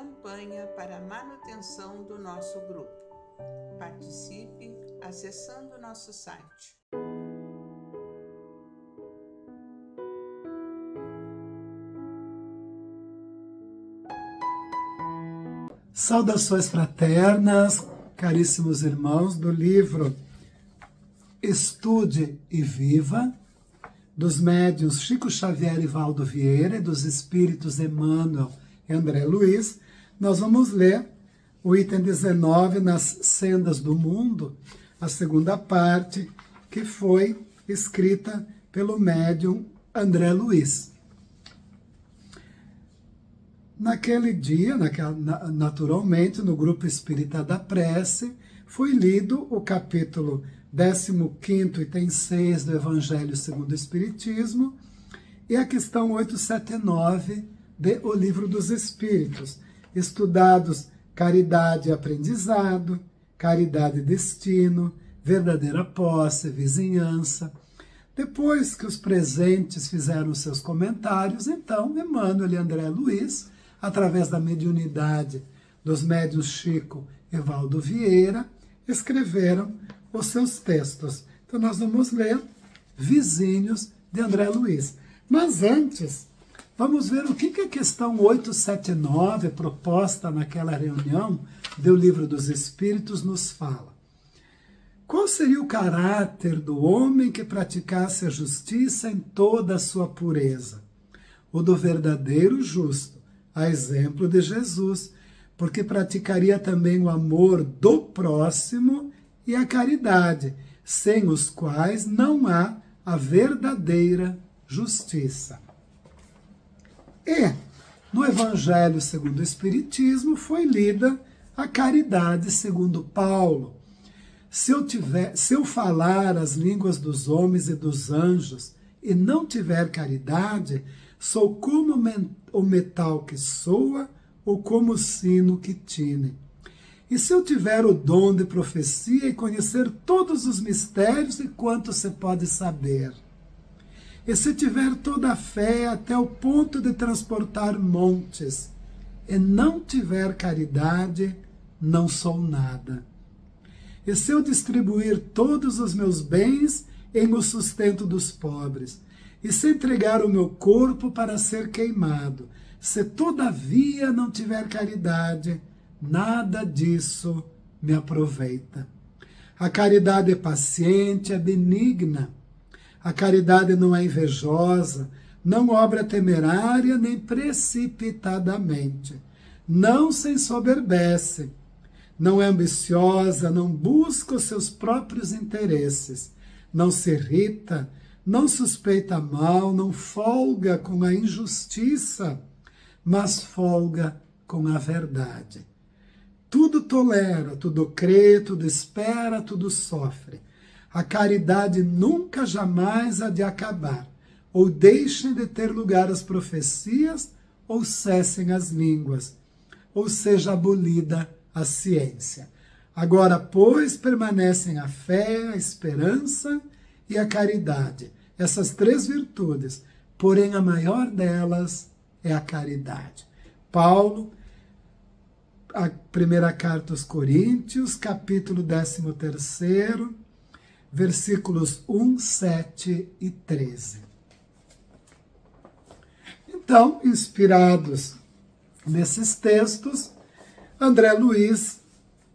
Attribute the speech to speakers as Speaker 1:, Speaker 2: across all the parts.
Speaker 1: campanha para a manutenção do nosso grupo. Participe acessando nosso site.
Speaker 2: Saudações fraternas, caríssimos irmãos, do livro Estude e Viva, dos médiuns Chico Xavier e Valdo Vieira, e dos espíritos Emmanuel e André Luiz. Nós vamos ler o item 19, Nas Sendas do Mundo, a segunda parte, que foi escrita pelo médium André Luiz. Naquele dia, naturalmente, no Grupo Espírita da Prece, foi lido o capítulo 15º, item 6 do Evangelho segundo o Espiritismo, e a questão 879 de O Livro dos Espíritos, estudados caridade e aprendizado, caridade e destino, verdadeira posse, vizinhança. Depois que os presentes fizeram seus comentários, então Emmanuel e André Luiz, através da mediunidade dos médiuns Chico e Valdo Vieira, escreveram os seus textos. Então nós vamos ler Vizinhos de André Luiz. Mas antes, vamos ver o que a questão 879, proposta naquela reunião do Livro dos Espíritos, nos fala. Qual seria o caráter do homem que praticasse a justiça em toda a sua pureza? O do verdadeiro justo, a exemplo de Jesus, porque praticaria também o amor do próximo e a caridade, sem os quais não há a verdadeira justiça. E no Evangelho segundo o Espiritismo foi lida a caridade segundo Paulo. Se eu falar as línguas dos homens e dos anjos e não tiver caridade, sou como o metal que soa ou como o sino que tine. E se eu tiver o dom de profecia e conhecer todos os mistérios e quanto se pode saber, e se tiver toda a fé até o ponto de transportar montes, e não tiver caridade, não sou nada. E se eu distribuir todos os meus bens em o sustento dos pobres, e se entregar o meu corpo para ser queimado, se todavia não tiver caridade, nada disso me aproveita. A caridade é paciente, é benigna. A caridade não é invejosa, não obra temerária nem precipitadamente. Não se ensoberbece, não é ambiciosa, não busca os seus próprios interesses, não se irrita, não suspeita mal, não folga com a injustiça, mas folga com a verdade. Tudo tolera, tudo crê, tudo espera, tudo sofre. A caridade nunca jamais há de acabar, ou deixem de ter lugar as profecias, ou cessem as línguas, ou seja abolida a ciência. Agora, pois, permanecem a fé, a esperança e a caridade, essas três virtudes, porém a maior delas é a caridade. Paulo, a primeira carta aos Coríntios, capítulo 13, versículos 1, 7 e 13. Então, inspirados nesses textos, André Luiz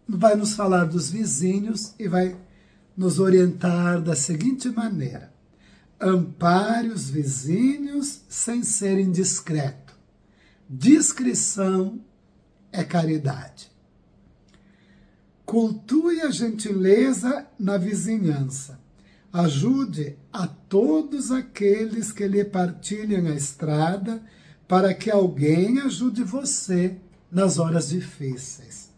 Speaker 2: vai nos falar dos vizinhos e vai nos orientar da seguinte maneira: ampare os vizinhos sem ser indiscreto. Discrição é caridade. Cultue a gentileza na vizinhança. Ajude a todos aqueles que lhe partilham a estrada, para que alguém ajude você nas horas difíceis.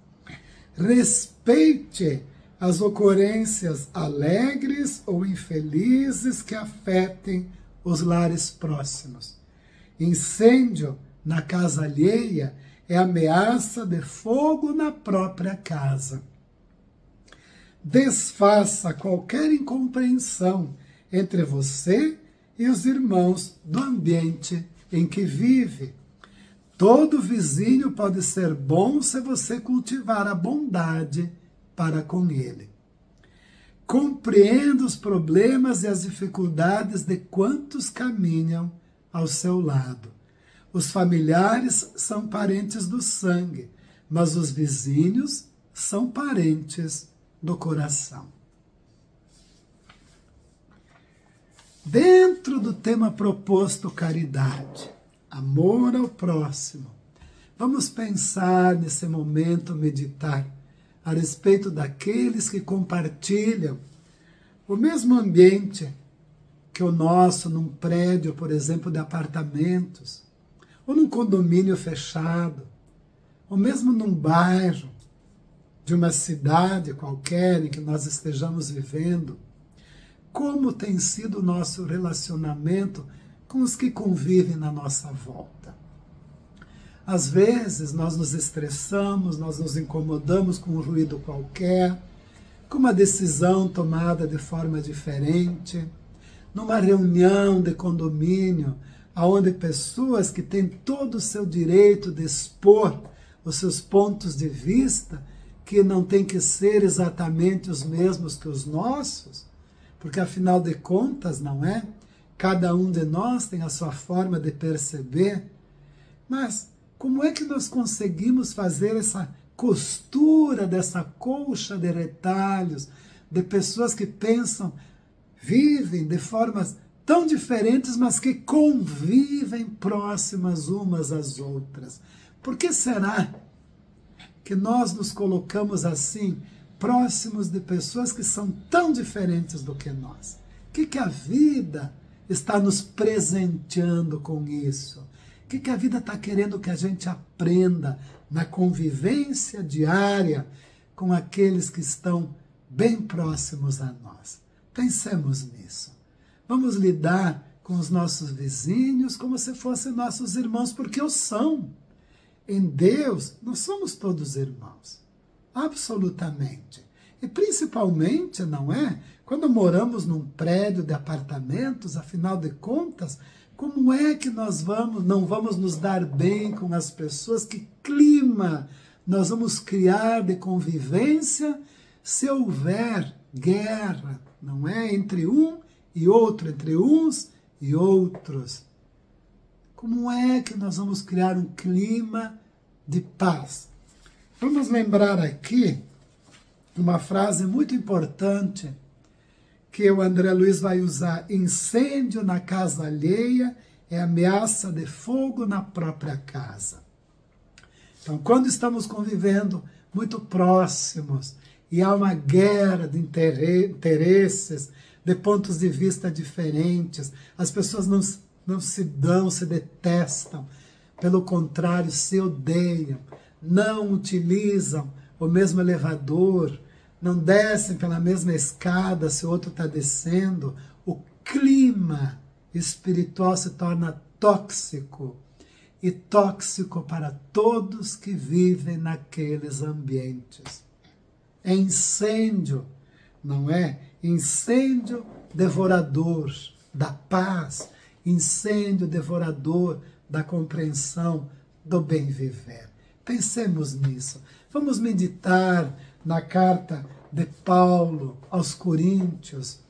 Speaker 2: Respeite as ocorrências alegres ou infelizes que afetem os lares próximos. Incêndio na casa alheia é ameaça de fogo na própria casa. Desfaça qualquer incompreensão entre você e os irmãos do ambiente em que vive. Todo vizinho pode ser bom se você cultivar a bondade para com ele. Compreenda os problemas e as dificuldades de quantos caminham ao seu lado. Os familiares são parentes do sangue, mas os vizinhos são parentes do coração. Dentro do tema proposto caridade, amor ao próximo, vamos pensar nesse momento, meditar a respeito daqueles que compartilham o mesmo ambiente que o nosso, num prédio, por exemplo, de apartamentos, ou num condomínio fechado, ou mesmo num bairro de uma cidade qualquer em que nós estejamos vivendo. Como tem sido o nosso relacionamento com os que convivem na nossa volta? Às vezes nós nos estressamos, nós nos incomodamos com um ruído qualquer, com uma decisão tomada de forma diferente, numa reunião de condomínio, onde pessoas que têm todo o seu direito de expor os seus pontos de vista, que não têm que ser exatamente os mesmos que os nossos, porque afinal de contas, não é? Cada um de nós tem a sua forma de perceber, mas como é que nós conseguimos fazer essa costura dessa colcha de retalhos, de pessoas que pensam, vivem de formas tão diferentes, mas que convivem próximas umas às outras? Por que será que nós nos colocamos assim, próximos de pessoas que são tão diferentes do que nós? O que a vida está nos presenteando com isso? O que a vida está querendo que a gente aprenda na convivência diária com aqueles que estão bem próximos a nós? Pensemos nisso. Vamos lidar com os nossos vizinhos como se fossem nossos irmãos, porque o são. Em Deus, nós somos todos irmãos. Absolutamente. E principalmente, não é? Quando moramos num prédio de apartamentos, afinal de contas, como é que nós não vamos nos dar bem com as pessoas? Que clima nós vamos criar de convivência se houver guerra, não é? Entre um e outro, entre uns e outros. Como é que nós vamos criar um clima de paz? Vamos lembrar aqui uma frase muito importante que o André Luiz vai usar: incêndio na casa alheia é ameaça de fogo na própria casa. Então, quando estamos convivendo muito próximos e há uma guerra de interesses, de pontos de vista diferentes, as pessoas não se dão, se detestam, pelo contrário, se odeiam, não utilizam o mesmo elevador, não descem pela mesma escada se o outro está descendo, o clima espiritual se torna tóxico, e tóxico para todos que vivem naqueles ambientes. É incêndio, não é? Incêndio devorador da paz, incêndio devorador da compreensão do bem viver. Pensemos nisso. Vamos meditar na carta de Paulo aos Coríntios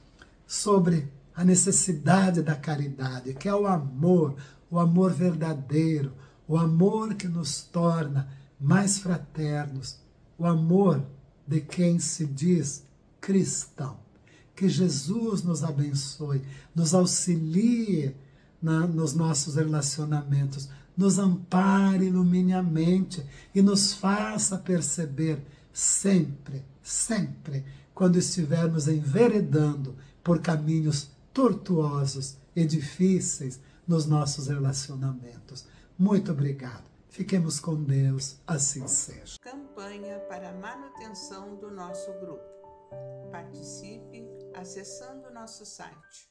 Speaker 2: sobre a necessidade da caridade, que é o amor verdadeiro, o amor que nos torna mais fraternos, o amor de quem se diz cristão. Que Jesus nos abençoe, nos auxilie nos nossos relacionamentos, nos ampare, ilumine a mente e nos faça perceber sempre, sempre, quando estivermos enveredando por caminhos tortuosos e difíceis nos nossos relacionamentos. Muito obrigado. Fiquemos com Deus, assim seja.
Speaker 1: Campanha para a manutenção do nosso grupo. Participe acessando nosso site